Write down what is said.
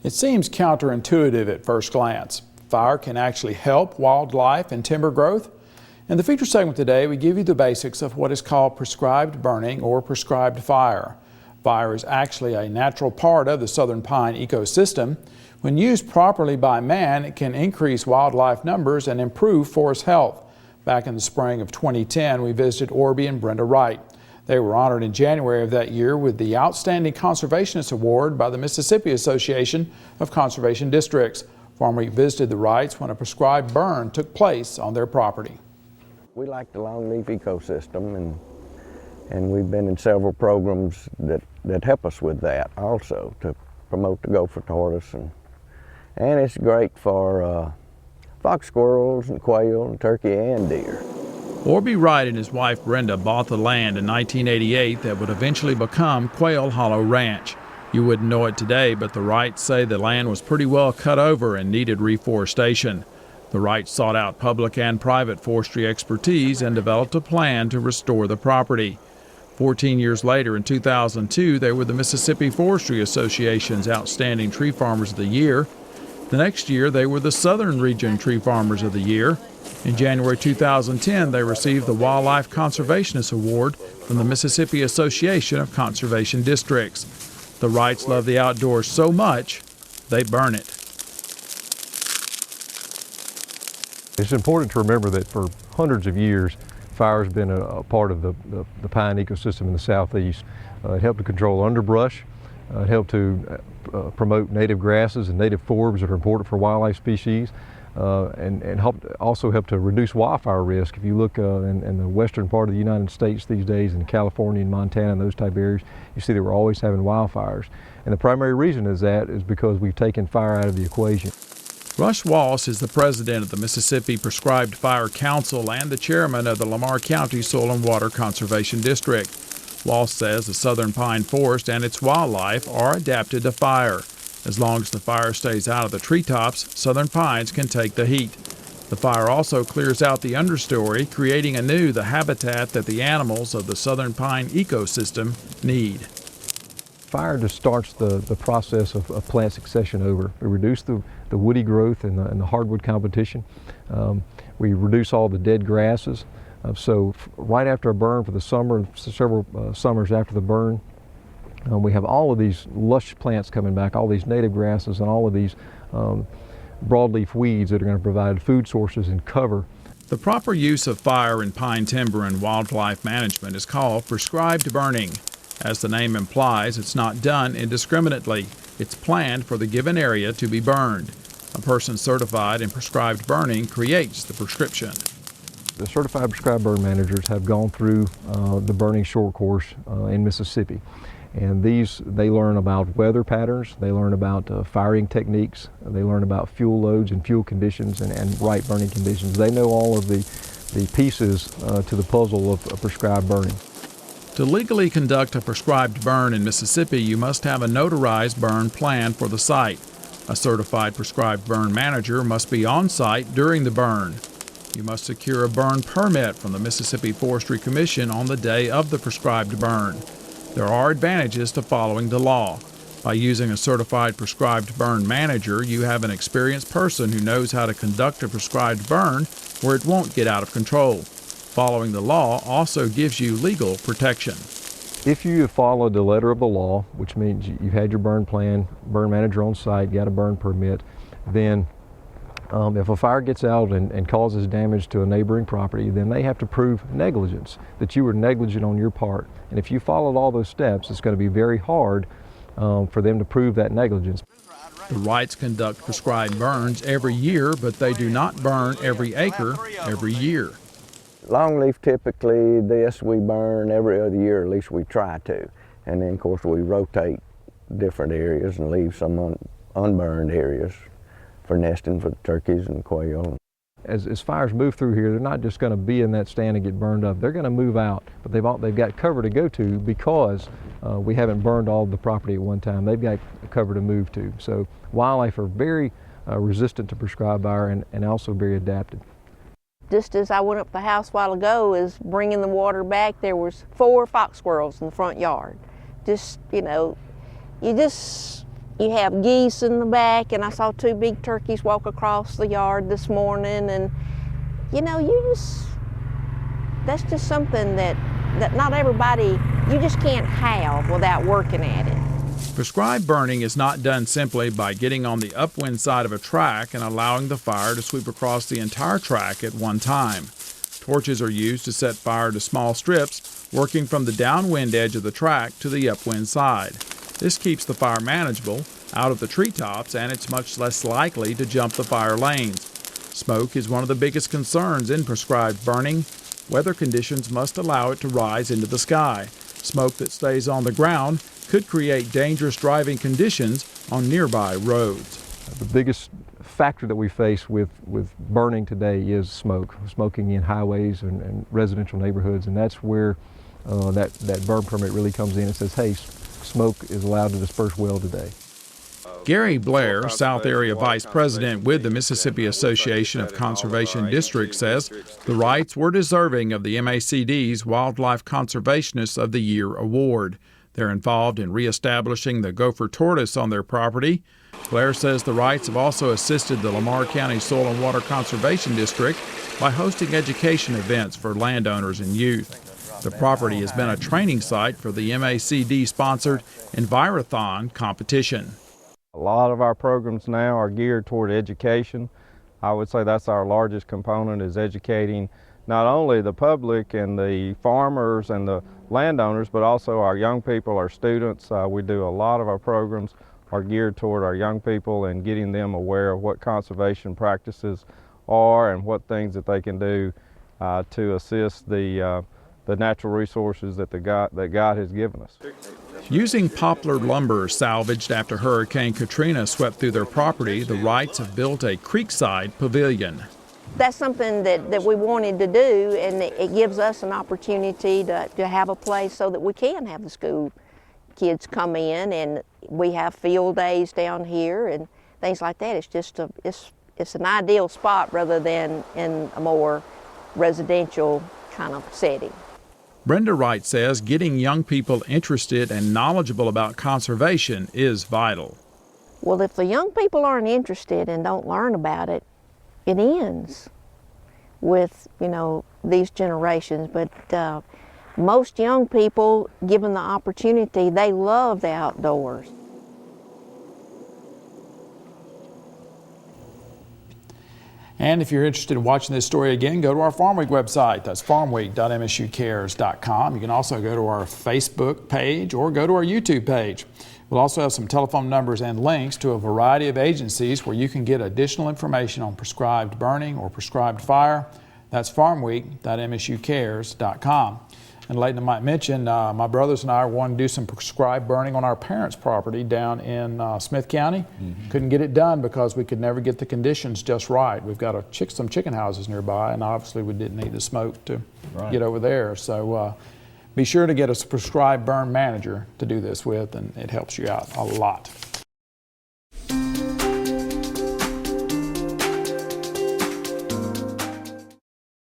It seems counterintuitive at first glance. Fire can actually help wildlife and timber growth. In the feature segment today, we give you the basics of what is called prescribed burning or prescribed fire. Fire is actually a natural part of the southern pine ecosystem. When used properly by man, it can increase wildlife numbers and improve forest health. Back in the spring of 2010, we visited Orby and Brenda Wright. They were honored in January of that year with the Outstanding Conservationist Award by the Mississippi Association of Conservation Districts. Farmweek visited the Wrights when a prescribed burn took place on their property. We like the longleaf ecosystem, and we've been in several programs that help us with that also, to promote the gopher tortoise, and it's great for fox squirrels and quail and turkey and deer. Orby Wright and his wife Brenda bought the land in 1988 that would eventually become Quail Hollow Ranch. You wouldn't know it today, but the Wrights say the land was pretty well cut over and needed reforestation. The Wrights sought out public and private forestry expertise and developed a plan to restore the property. 14 years later, in 2002, they were the Mississippi Forestry Association's Outstanding Tree Farmers of the Year. The next year, they were the Southern Region Tree Farmers of the Year. In January 2010, they received the Wildlife Conservationist Award from the Mississippi Association of Conservation Districts. The Wrights love the outdoors so much, they burn it. It's important to remember that for hundreds of years, fire has been a part of the pine ecosystem in the southeast. It helped to control underbrush. It helped to promote native grasses and native forbs that are important for wildlife species, and also helped to reduce wildfire risk. If you look in the western part of the United States these days, in California and Montana and those type of areas, you see that we're always having wildfires. And the primary reason is because we've taken fire out of the equation. Rush Walsh is the president of the Mississippi Prescribed Fire Council and the chairman of the Lamar County Soil and Water Conservation District. Walsh says the southern pine forest and its wildlife are adapted to fire. As long as the fire stays out of the treetops, southern pines can take the heat. The fire also clears out the understory, creating anew the habitat that the animals of the southern pine ecosystem need. Fire just starts the process of plant succession over. We reduce the woody growth and the hardwood competition. We reduce all the dead grasses. So right after a burn for the summer, several summers after the burn, we have all of these lush plants coming back, all these native grasses and all of these broadleaf weeds that are going to provide food sources and cover. The proper use of fire in pine timber and wildlife management is called prescribed burning. As the name implies, it's not done indiscriminately. It's planned for the given area to be burned. A person certified in prescribed burning creates the prescription. The certified prescribed burn managers have gone through the burning short course in Mississippi. And they learn about weather patterns, they learn about firing techniques, they learn about fuel loads and fuel conditions and right burning conditions. They know all of the pieces to the puzzle of prescribed burning. To legally conduct a prescribed burn in Mississippi, you must have a notarized burn plan for the site. A certified prescribed burn manager must be on site during the burn. You must secure a burn permit from the Mississippi Forestry Commission on the day of the prescribed burn. There are advantages to following the law. By using a certified prescribed burn manager, you have an experienced person who knows how to conduct a prescribed burn where it won't get out of control. Following the law also gives you legal protection. If you have followed the letter of the law, which means you've had your burn plan, burn manager on site, got a burn permit, then if a fire gets out and causes damage to a neighboring property, then they have to prove negligence, that you were negligent on your part. And if you followed all those steps, it's going to be very hard for them to prove that negligence. The Wrights conduct prescribed burns every year, but they do not burn every acre every year. Longleaf, typically we burn every other year, at least we try to. And then of course we rotate different areas and leave some unburned areas for nesting for the turkeys and quail. As fires move through here, they're not just going to be in that stand and get burned up. They're going to move out, but they've got cover to go to because we haven't burned all the property at one time. They've got cover to move to. So wildlife are very resistant to prescribed fire and also very adapted. Just as I went up the house a while ago, is bringing the water back, there was 4 fox squirrels in the front yard. Just, you know, you just You have geese in the back, and I saw 2 big turkeys walk across the yard this morning, and you know, that's just something that not everybody, you just can't have without working at it. Prescribed burning is not done simply by getting on the upwind side of a track and allowing the fire to sweep across the entire track at one time. Torches are used to set fire to small strips, working from the downwind edge of the track to the upwind side. This keeps the fire manageable, out of the treetops, and it's much less likely to jump the fire lanes. Smoke is one of the biggest concerns in prescribed burning. Weather conditions must allow it to rise into the sky. Smoke that stays on the ground could create dangerous driving conditions on nearby roads. The biggest factor that we face with burning today is smoking in highways and residential neighborhoods, and that's where that burn permit really comes in and says, hey, smoke is allowed to disperse well today. Gary Blair, South Area Vice President with the Mississippi Association of Conservation Districts, says the Wrights were deserving of the MACD's Wildlife Conservationist of the Year award. They're involved in reestablishing the gopher tortoise on their property. Blair says the Wrights have also assisted the Lamar County Soil and Water Conservation District by hosting education events for landowners and youth. The property has been a training site for the MACD-sponsored Envirothon competition. A lot of our programs now are geared toward education. I would say that's our largest component, is educating not only the public and the farmers and the landowners, but also our young people, our students. We do a lot of our programs are geared toward our young people and getting them aware of what conservation practices are and what things that they can do to assist the natural resources that God has given us. Using poplar lumber salvaged after Hurricane Katrina swept through their property, the Wrights have built a creekside pavilion. That's something that we wanted to do, and it gives us an opportunity to have a place so that we can have the school kids come in, and we have field days down here and things like that. It's just it's an ideal spot rather than in a more residential kind of setting. Brenda Wright says getting young people interested and knowledgeable about conservation is vital. Well, if the young people aren't interested and don't learn about it, it ends with, you know, these generations. But most young people, given the opportunity, they love the outdoors. And if you're interested in watching this story again, go to our Farmweek website. That's farmweek.msucares.com. You can also go to our Facebook page or go to our YouTube page. We'll also have some telephone numbers and links to a variety of agencies where you can get additional information on prescribed burning or prescribed fire. That's farmweek.msucares.com. And Leighton might mention, my brothers and I wanted to do some prescribed burning on our parents' property down in Smith County. Couldn't get it done because we could never get the conditions just right. We've got some chicken houses nearby, and obviously we didn't need the smoke to get over there. So be sure to get a prescribed burn manager to do this with, and it helps you out a lot.